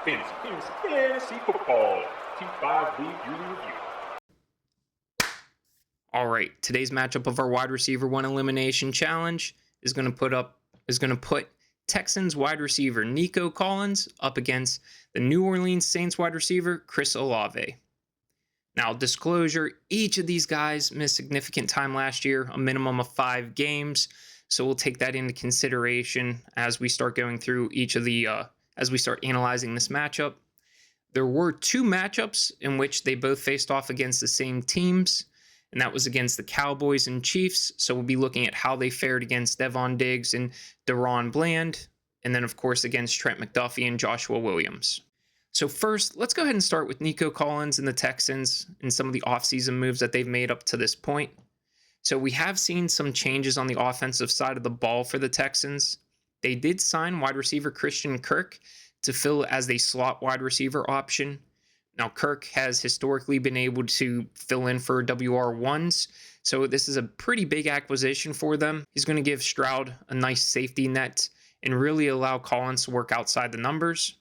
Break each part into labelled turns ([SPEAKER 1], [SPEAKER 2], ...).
[SPEAKER 1] Fantasy football. Team 5 League Yearly Review.
[SPEAKER 2] All right, today's matchup of our wide receiver one elimination challenge is going to put Texans wide receiver Nico Collins up against the New Orleans Saints wide receiver Chris Olave. Now, disclosure, each of these guys missed significant time last year, a minimum of 5 games. So we'll take that into consideration as we start going through as we start analyzing this matchup. There were 2 matchups in which they both faced off against the same teams, and that was against the Cowboys and Chiefs. So we'll be looking at how they fared against Devon Diggs and Deron Bland, and then, of course, against Trent McDuffie and Joshua Williams. So first, let's go ahead and start with Nico Collins and the Texans and some of the offseason moves that they've made up to this point. So we have seen some changes on the offensive side of the ball for the Texans. They did sign wide receiver Christian Kirk to fill as a slot wide receiver option. Now, Kirk has historically been able to fill in for WR1s, so this is a pretty big acquisition for them. He's going to give Stroud a nice safety net and really allow Collins to work outside the numbers.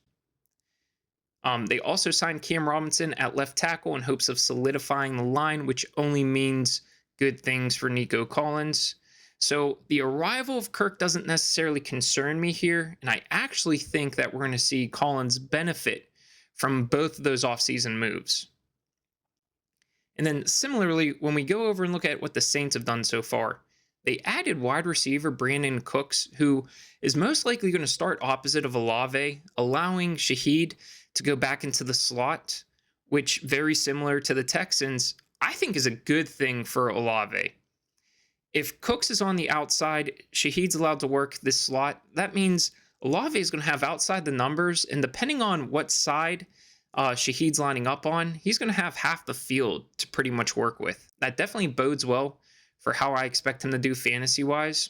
[SPEAKER 2] They also signed Cam Robinson at left tackle in hopes of solidifying the line, which only means good things for Nico Collins. So the arrival of Kirk doesn't necessarily concern me here, and I actually think that we're going to see Collins benefit from both of those offseason moves. And then similarly, when we go over and look at what the Saints have done so far, they added wide receiver Brandon Cooks, who is most likely going to start opposite of Olave, allowing Shaheed to go back into the slot, which, very similar to the Texans, I think is a good thing for Olave. If Cooks is on the outside, Shaheed's allowed to work this slot. That means Olave is going to have outside the numbers, and depending on what side Shaheed's lining up on, he's going to have half the field to pretty much work with. That definitely bodes well for how I expect him to do fantasy-wise.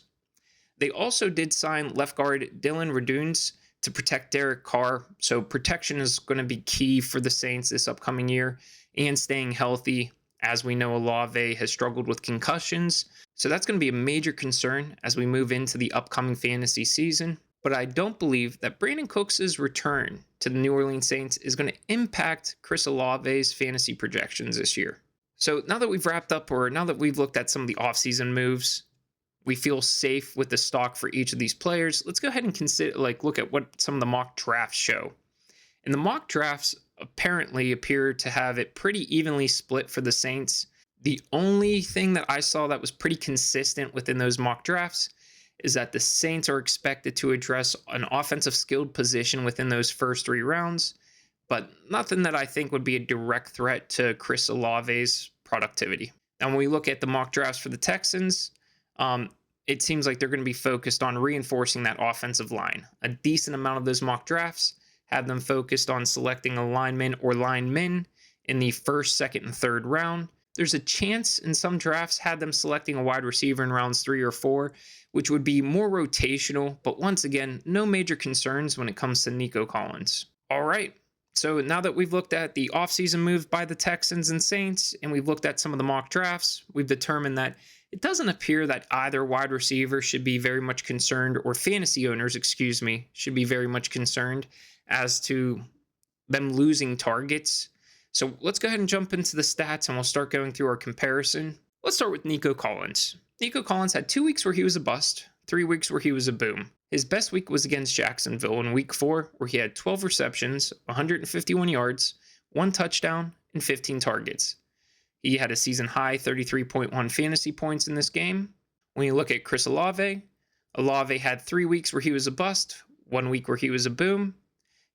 [SPEAKER 2] They also did sign left guard Dylan Raduns to protect Derek Carr, so protection is going to be key for the Saints this upcoming year, and staying healthy. As we know, Olave has struggled with concussions, so that's going to be a major concern as we move into the upcoming fantasy season. But I don't believe that Brandon Cooks' return to the New Orleans Saints is going to impact Chris Olave's fantasy projections this year. So now that we've wrapped up, or now that we've looked at some of the offseason moves, we feel safe with the stock for each of these players. Let's go ahead and look at what some of the mock drafts show. And the mock drafts apparently appear to have it pretty evenly split for the Saints. The only thing that I saw that was pretty consistent within those mock drafts is that the Saints are expected to address an offensive skilled position within those first 3 rounds, but nothing that I think would be a direct threat to Chris Olave's productivity. Now, when we look at the mock drafts for the Texans, it seems like they're going to be focused on reinforcing that offensive line. A decent amount of those mock drafts have them focused on selecting a lineman or linemen in the first, second, and third round. There's a chance in some drafts had them selecting a wide receiver in rounds 3 or 4, which would be more rotational, but once again, no major concerns when it comes to Nico Collins. All right, so now that we've looked at the offseason moves by the Texans and Saints, and we've looked at some of the mock drafts, we've determined that it doesn't appear that either wide receiver should be very much concerned, or fantasy owners, should be very much concerned as to them losing targets. So let's go ahead and jump into the stats, and we'll start going through our comparison. Let's start with Nico Collins. Nico Collins had 2 weeks where he was a bust, 3 weeks where he was a boom. His best week was against Jacksonville in week 4, where he had 12 receptions, 151 yards, 1 touchdown, and 15 targets. He had a season high 33.1 fantasy points in this game. When you look at Chris Olave, Olave had 3 weeks where he was a bust, 1 week where he was a boom.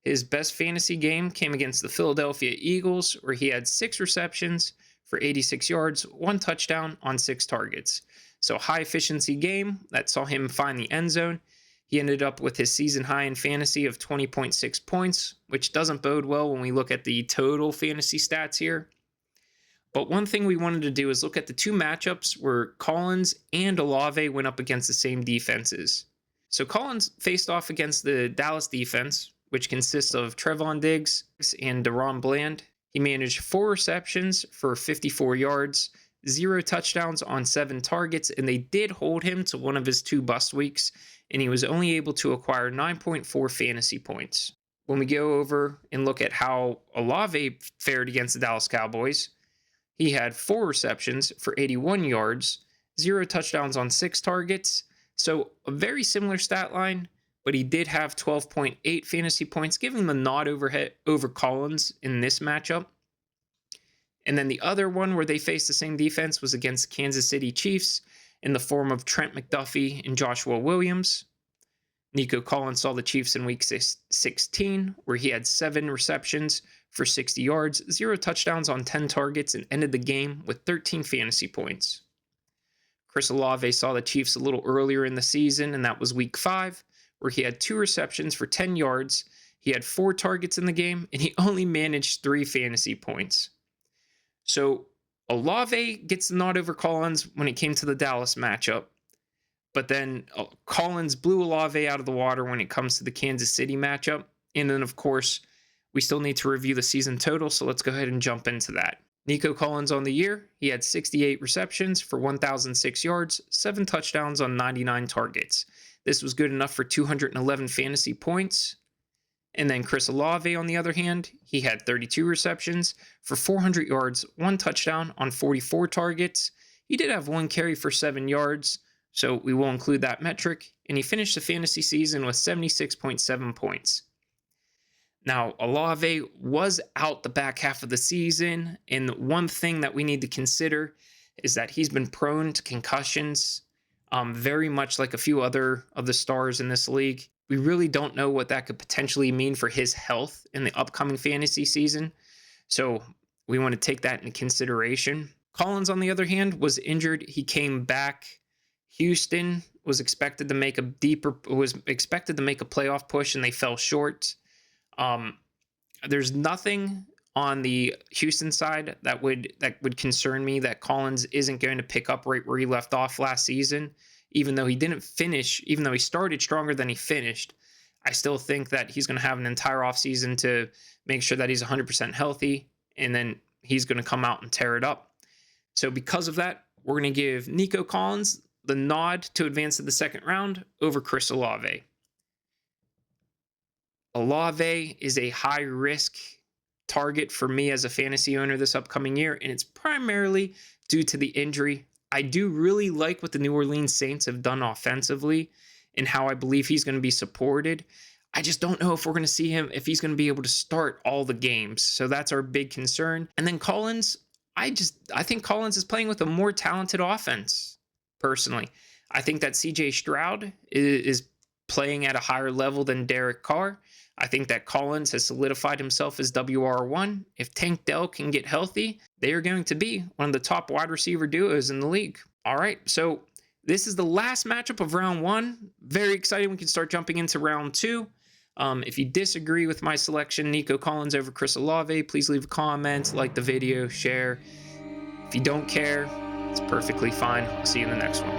[SPEAKER 2] His best fantasy game came against the Philadelphia Eagles, where he had 6 receptions for 86 yards, 1 touchdown on 6 targets. So high efficiency game that saw him find the end zone. He ended up with his season high in fantasy of 20.6 points, which doesn't bode well when we look at the total fantasy stats here. But one thing we wanted to do is look at the 2 matchups where Collins and Olave went up against the same defenses. So Collins faced off against the Dallas defense, which consists of Trevon Diggs and Deron Bland. He managed 4 receptions for 54 yards, 0 touchdowns on 7 targets, and they did hold him to one of his 2 bust weeks, and he was only able to acquire 9.4 fantasy points. when we go over and look at how Olave fared against the Dallas Cowboys, he had 4 receptions for 81 yards, 0 touchdowns on 6 targets. So a very similar stat line, but he did have 12.8 fantasy points, giving the nod over Collins in this matchup. And then the other one where they faced the same defense was against Kansas City Chiefs in the form of Trent McDuffie and Joshua Williams. Nico Collins saw the Chiefs in week 16, where he had 7 receptions for 60 yards, 0 touchdowns on 10 targets, and ended the game with 13 fantasy points. Chris Olave saw the Chiefs a little earlier in the season, and that was week 5, where he had 2 receptions for 10 yards. He had 4 targets in the game, and he only managed 3 fantasy points. So Olave gets the nod over Collins when it came to the Dallas matchup. But then Collins blew Olave out of the water when it comes to the Kansas City matchup. And then, of course, we still need to review the season total, so let's go ahead and jump into that. Nico Collins on the year, he had 68 receptions for 1,006 yards, 7 touchdowns on 99 targets. This was good enough for 211 fantasy points. And then Chris Olave, on the other hand, he had 32 receptions for 400 yards, 1 touchdown on 44 targets. He did have 1 carry for 7 yards, so we will include that metric. And he finished the fantasy season with 76.7 points. Now, Olave was out the back half of the season, and one thing that we need to consider is that he's been prone to concussions, very much like a few other of the stars in this league. We really don't know what that could potentially mean for his health in the upcoming fantasy season, so we want to take that into consideration. Collins, on the other hand, was injured. He came back. Houston was expected to make a playoff push, and they fell short. There's nothing on the Houston side that would concern me that Collins isn't going to pick up right where he left off last season. Even though he started stronger than he finished, I still think that he's going to have an entire offseason to make sure that he's 100% healthy, and then he's going to come out and tear it up. So because of that, we're going to give Nico Collins the nod to advance to the second round over Chris Olave. Olave is a high-risk target for me as a fantasy owner this upcoming year, and it's primarily due to the injury. I do really like what the New Orleans Saints have done offensively and how I believe he's going to be supported. I just don't know if we're going to see him, if he's going to be able to start all the games. So that's our big concern. And then Collins, I think Collins is playing with a more talented offense, personally. I think that CJ Stroud is playing at a higher level than Derek Carr. I think that Collins has solidified himself as WR1. If Tank Dell can get healthy, they are going to be one of the top wide receiver duos in the league. All right, so this is the last matchup of round 1. Very exciting. We can start jumping into round 2. If you disagree with my selection, Nico Collins over Chris Olave, please leave a comment, like the video, share. If you don't care, it's perfectly fine. I'll see you in the next one.